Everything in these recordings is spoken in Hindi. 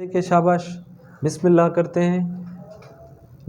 के शाबाश, बिस्मिल्लाह करते हैं।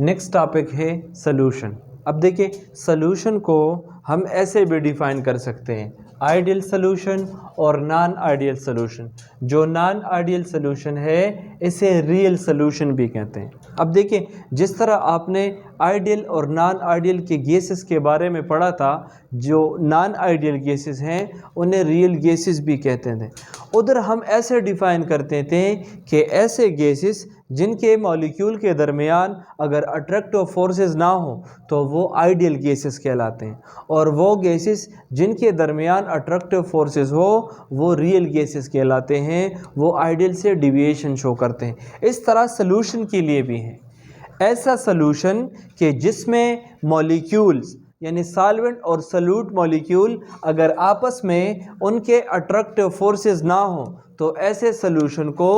नेक्स्ट टॉपिक है सॉल्यूशन। अब देखिए, सॉल्यूशन को हम ऐसे भी डिफाइन कर सकते हैं, आइडियल सॉल्यूशन और नॉन आइडियल सॉल्यूशन। जो नॉन आइडियल सॉल्यूशन है इसे रियल सॉल्यूशन भी कहते हैं। अब देखिए, जिस तरह आपने आइडियल और नॉन आइडियल के गैसेस के बारे में पढ़ा था, जो नॉन आइडियल गैसेस हैं उन्हें रियल गैसेस भी कहते थे। उधर हम ऐसे डिफाइन करते थे कि ऐसे गैसेस जिनके मॉलिक्यूल के दरमियान अगर अट्रैक्टिव फोर्सेस ना हो तो वो आइडियल गैसेस कहलाते हैं, और वो गैसेस जिनके दरमियान अट्रैक्टिव फोर्सेस हो वो रियल गैसेस कहलाते हैं, वो आइडियल से डिविएशन शो करते हैं। इस तरह सॉल्यूशन के लिए भी है ऐसा सॉल्यूशन कि जिसमें मॉलिक्यूल्स यानी सॉल्वेंट और सॉल्यूट मॉलिक्यूल अगर आपस में उनके अट्रैक्टिव फोर्सेस ना हो तो ऐसे सॉल्यूशन को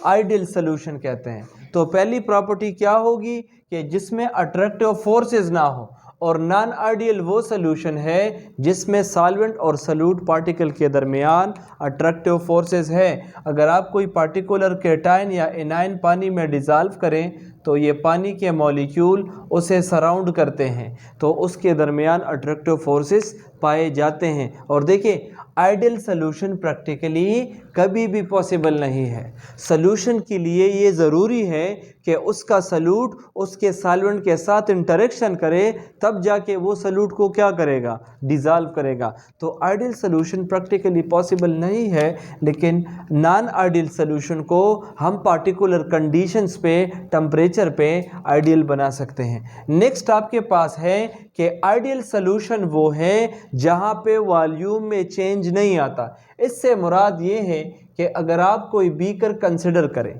आइडियल सॉल्यूशन कहते हैं। तो पहली प्रॉपर्टी क्या होगी कि जिसमें अट्रैक्टिव फोर्सेस ना हो, और नॉन आइडियल वो सॉल्यूशन है जिसमें सॉल्वेंट और सॉल्यूट पार्टिकल के दरमियान अट्रैक्टिव फोर्सेस है। अगर आप कोई पार्टिकुलर केटाइन या एनाइन पानी में डिज़ोल्व करें तो ये पानी के मॉलिक्यूल उसे सराउंड करते हैं, तो उसके दरमियान अट्रैक्टिव फोर्सेस पाए जाते हैं। और देखिए, आइडियल सॉल्यूशन प्रैक्टिकली कभी भी पॉसिबल नहीं है। सॉल्यूशन के लिए ये ज़रूरी है कि उसका सॉल्यूट उसके सॉल्वेंट के साथ इंटरेक्शन करे, तब जाके वो सॉल्यूट को क्या करेगा, डिज़ोल्व करेगा। तो आइडियल सॉल्यूशन प्रैक्टिकली पॉसिबल नहीं है, लेकिन नॉन आइडियल सॉल्यूशन को हम पार्टिकुलर कंडीशंस पे, टेम्परेचर पे आइडियल बना सकते हैं। नेक्स्ट आपके पास है कि आइडियल सॉल्यूशन वो है जहाँ पे वॉल्यूम में चेंज नहीं आता। इससे मुराद ये है कि अगर आप कोई बीकर कंसिडर करें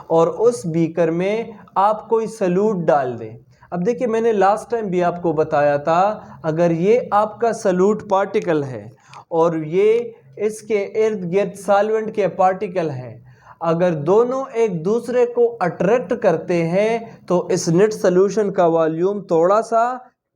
और उस बीकर में आप कोई सॉल्यूट डाल दें। अब देखिए, मैंने लास्ट टाइम भी आपको बताया था, अगर ये आपका सॉल्यूट पार्टिकल है और ये इसके इर्द गिर्द सॉल्वेंट के पार्टिकल हैं, अगर दोनों एक दूसरे को अट्रैक्ट करते हैं तो इस नेट सॉल्यूशन का वॉल्यूम थोड़ा सा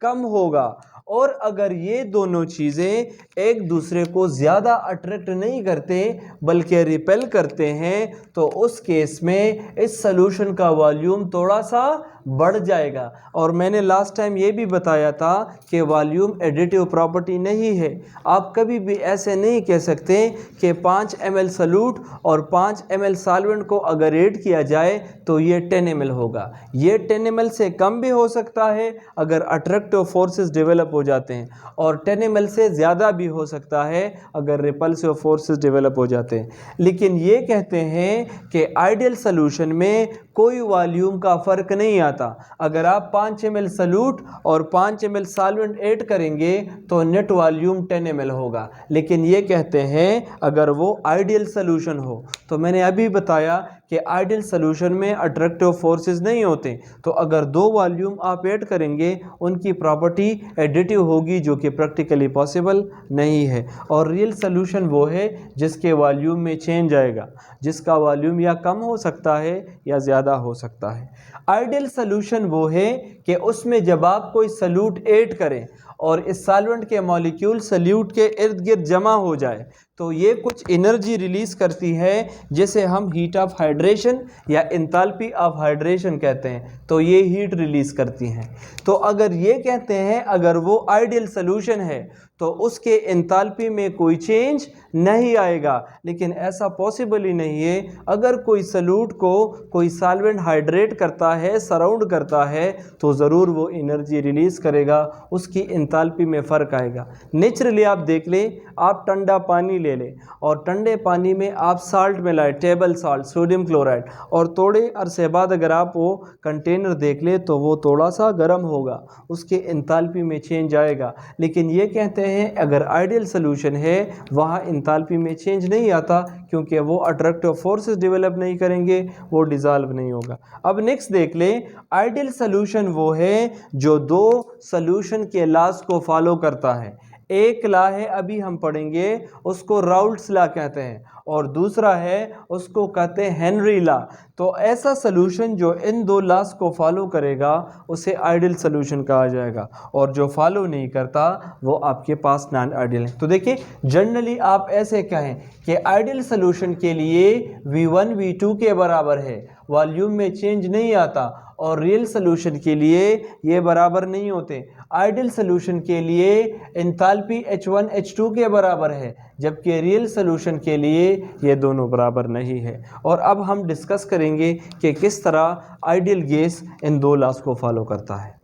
कम होगा। और अगर ये दोनों चीज़ें एक दूसरे को ज़्यादा अट्रैक्ट नहीं करते बल्कि रिपेल करते हैं, तो उस केस में इस सॉल्यूशन का वॉल्यूम थोड़ा सा बढ़ जाएगा। और मैंने लास्ट टाइम ये भी बताया था कि वॉल्यूम एडिटिव प्रॉपर्टी नहीं है। आप कभी भी ऐसे नहीं कह सकते कि 5 ml सॉल्यूट और 5 ml सॉल्वेंट को अगर ऐड किया जाए तो ये 10 ml होगा। ये 10 ml से कम भी हो सकता है अगर अट्रैक्टिव फोर्सेस डेवलप हो जाते हैं, और 10 ml से ज़्यादा भी हो सकता है अगर रिपल्सिव फोर्सेस डेवलप हो जाते हैं। लेकिन ये कहते हैं कि आइडियल सॉल्यूशन में कोई वॉल्यूम का फ़र्क नहीं आता। अगर आप 5 ml सॉल्यूट और 5 ml सॉल्वेंट ऐड करेंगे तो नेट वॉल्यूम 10 ml होगा। लेकिन ये कहते हैं अगर वो आइडियल सॉल्यूशन हो, तो मैंने अभी बताया कि आइडियल सॉल्यूशन में अट्रैक्टिव फोर्सेस नहीं होते, तो अगर दो वॉल्यूम आप ऐड करेंगे उनकी प्रॉपर्टी एडिटिव होगी, जो कि प्रैक्टिकली पॉसिबल नहीं है। और रियल सॉल्यूशन वो है जिसके वॉल्यूम में चेंज आएगा, जिसका वॉल्यूम या कम हो सकता है या ज़्यादा हो सकता है। आइडियल सॉल्यूशन वो है कि उसमें जब आप कोई सॉल्यूट ऐड करें और इस सॉल्वेंट के मॉलिक्यूल सॉल्यूट के इर्द गिर्द जमा हो जाए तो ये कुछ एनर्जी रिलीज़ करती है, जिसे हम हीट ऑफ हाइड्रेशन या एंथैल्पी ऑफ हाइड्रेशन कहते हैं। तो ये हीट रिलीज़ करती हैं। तो अगर ये कहते हैं अगर वो आइडियल सॉल्यूशन है तो उसके एंथैल्पी में कोई चेंज नहीं आएगा। लेकिन ऐसा पॉसिबल ही नहीं है। अगर कोई सॉल्यूट को कोई सॉल्वेंट हाइड्रेट करता है, सराउंड करता है, तो ज़रूर वो एनर्जी रिलीज़ करेगा, उसकी एंथैल्पी में फ़र्क आएगा। नेचुरली आप देख लें, आप ठंडा पानी ले लें और ठंडे पानी में आप साल्ट मिलाएं, टेबल साल्ट, सोडियम क्लोराइड, और थोड़े अरसे बाद अगर आप वो कंटेनर देख लें तो वो थोड़ा सा गर्म होगा, उसके एंथैल्पी में चेंज आएगा। लेकिन ये कहते हैं अगर आइडियल सॉल्यूशन है वहाँ एंथैल्पी में चेंज नहीं आता, क्योंकि वो अट्रैक्टिव फोर्सेस डेवलप नहीं करेंगे, वो डिज़ोल्व नहीं होगा। अब नेक्स्ट देख लें, आइडियल सॉल्यूशन वो है जो दो सॉल्यूशन के लॉज को फॉलो करता है। एक लॉ है, अभी हम पढ़ेंगे, उसको राउल्ट्स लॉ कहते हैं, और दूसरा है उसको कहते हैं हेनरी लॉ। तो ऐसा सॉल्यूशन जो इन दो लॉस को फॉलो करेगा उसे आइडियल सॉल्यूशन कहा जाएगा, और जो फॉलो नहीं करता वो आपके पास नॉन आइडियल है। तो देखिए जनरली आप ऐसे कहें कि आइडियल सॉल्यूशन के लिए V1 V2 के बराबर है, वॉल्यूम में चेंज नहीं आता, और रियल सॉल्यूशन के लिए ये बराबर नहीं होते। आइडियल सॉल्यूशन के लिए एंथैल्पी H1 H2 के बराबर है, जबकि रियल सॉल्यूशन के लिए ये दोनों बराबर नहीं है। और अब हम डिस्कस करेंगे कि किस तरह आइडियल गैस इन दो लॉस को फॉलो करता है।